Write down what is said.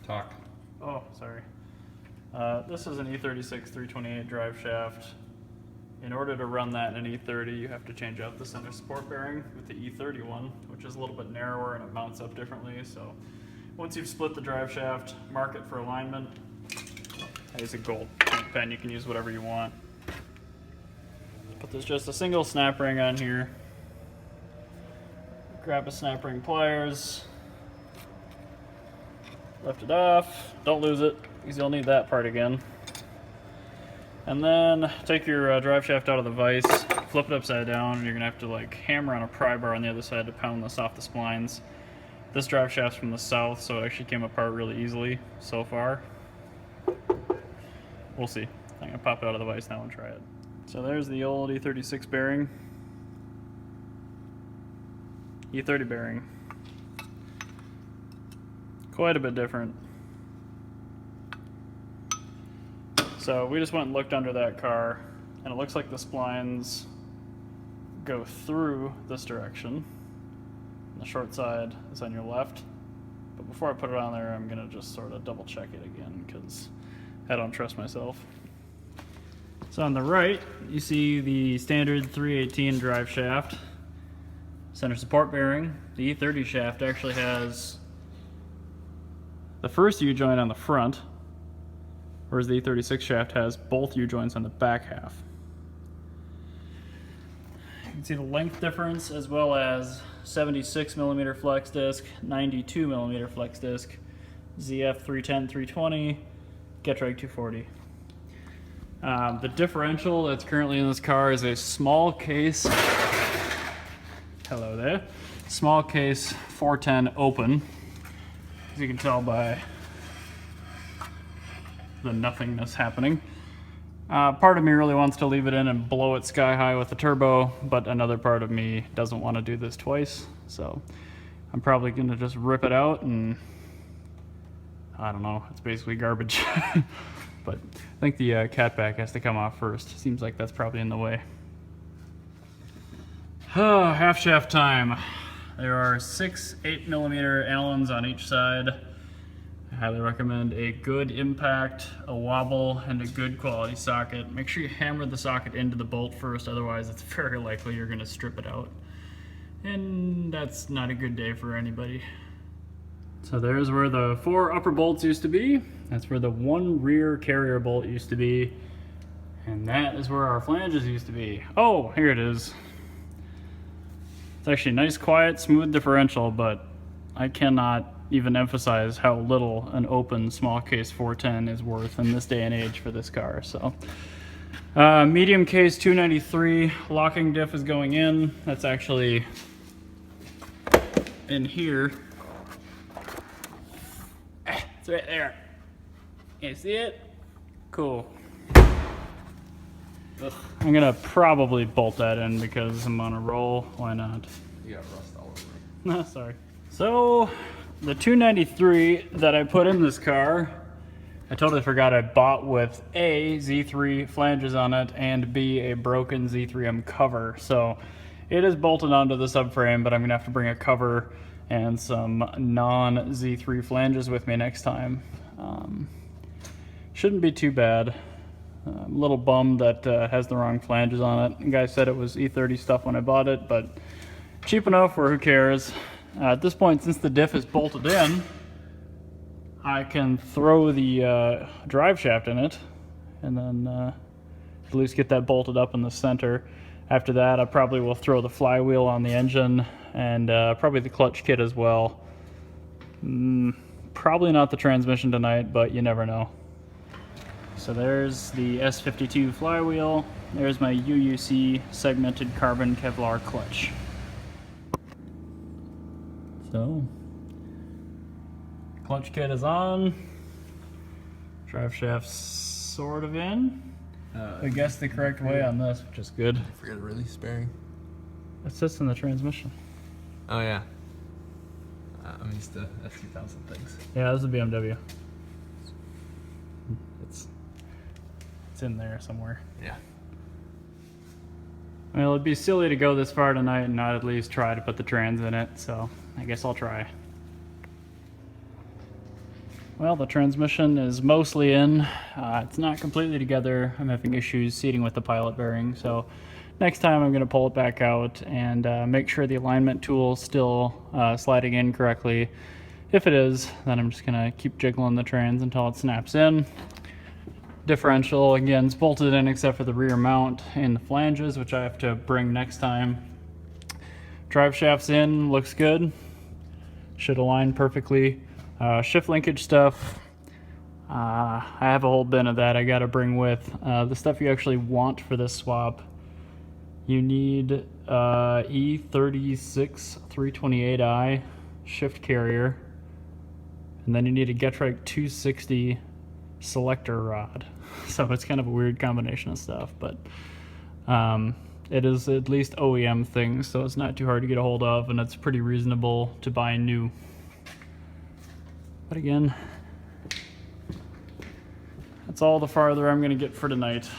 Talk. Oh, sorry. This is an E36 328 drive shaft. In order to run that in an E30, you have to change out the center support bearing with the E30 one, which is a little bit narrower and it mounts up differently. So once you've split the drive shaft, mark it for alignment. I use a gold paint pen, you can use whatever you want. But there's just a single snap ring on here. Grab a snap ring pliers, lift it off, don't lose it because you'll need that part again. And then take your drive shaft out of the vise, flip it upside down, and you're gonna have to like hammer on a pry bar on the other side to pound this off the splines. This drive shaft's from the south, so it actually came apart really easily so far. We'll see. I'm gonna pop it out of the vise now and try it. So there's the old E36 bearing. E30 bearing. Quite a bit different. So we just went and looked under that car, and it looks like the splines go through this direction. The short side is on your left. But before I put it on there, I'm gonna just sort of double check it again because I don't trust myself. So on the right, you see the standard 318 drive shaft, center support bearing. The E30 shaft actually has the first U-joint on the front, whereas the E36 shaft has both U-joints on the back half. You can see the length difference as well as 76mm flex disc, 92mm flex disc, ZF 310, 320, Getrag 240. The differential that's currently in this car is a small case, hello there, small case 410 open, as you can tell by the nothingness happening. Part of me really wants to leave it in and blow it sky high with the turbo, but another part of me doesn't want to do this twice, so I'm probably going to just rip it out and I don't know, it's basically garbage. But I think the catback has to come off first. Seems like that's probably in the way. Half shaft time. There are 6 8mm Allens on each side. I highly recommend a good impact, a wobble, and a good quality socket. Make sure you hammer the socket into the bolt first, otherwise it's very likely you're going to strip it out. And that's not a good day for anybody. So there's where the 4 upper bolts used to be. That's where the 1 rear carrier bolt used to be. And that is where our flanges used to be. Oh, here it is. It's actually a nice, quiet, smooth differential, but I cannot even emphasize how little an open small case 410 is worth in this day and age for this car. So, medium case 293 locking diff is going in. That's actually in here. It's right there. You see it? Cool. Ugh. I'm gonna probably bolt that in because I'm on a roll. Why not? You got rust all over it. No, sorry. So, the 293 that I put in this car, I totally forgot I bought with A, Z3 flanges on it, and B, a broken Z3M cover. So, it is bolted onto the subframe, but I'm gonna have to bring a cover and some non-Z3 flanges with me next time. Shouldn't be too bad. I'm a little bummed that has the wrong flanges on it. The guy said it was E30 stuff when I bought it, but cheap enough where who cares. At this point, since the diff is bolted in, I can throw the drive shaft in it and then at least get that bolted up in the center. After that, I probably will throw the flywheel on the engine and probably the clutch kit as well. Probably not the transmission tonight, but you never know. So there's the S52 flywheel. There's my UUC segmented carbon Kevlar clutch. So, clutch kit is on. Drive shaft's sort of in. I guess the correct way on this, which is good. I forgot the release bearing. It sits in the transmission. Oh yeah. I'm used to S2000 things. Yeah, this is a BMW. It's in there somewhere. Yeah. Well, it'd be silly to go this far tonight and not at least try to put the trans in it, so I guess I'll try. Well, the transmission is mostly in. It's not completely together. I'm having issues seating with the pilot bearing, so next time I'm going to pull it back out and make sure the alignment tool is still sliding in correctly. If it is, then I'm just going to keep jiggling the trans until it snaps in. Differential, again, is bolted in except for the rear mount and the flanges, which I have to bring next time. Drive shaft's in, looks good. Should align perfectly. Shift linkage stuff, I have a whole bin of that I gotta bring with. The stuff you actually want for this swap, you need E36 328i shift carrier, and then you need a Getrike 260 selector rod. So it's kind of a weird combination of stuff, but it is at least OEM things, so it's not too hard to get a hold of, and it's pretty reasonable to buy new. But again, that's all the farther I'm going to get for tonight.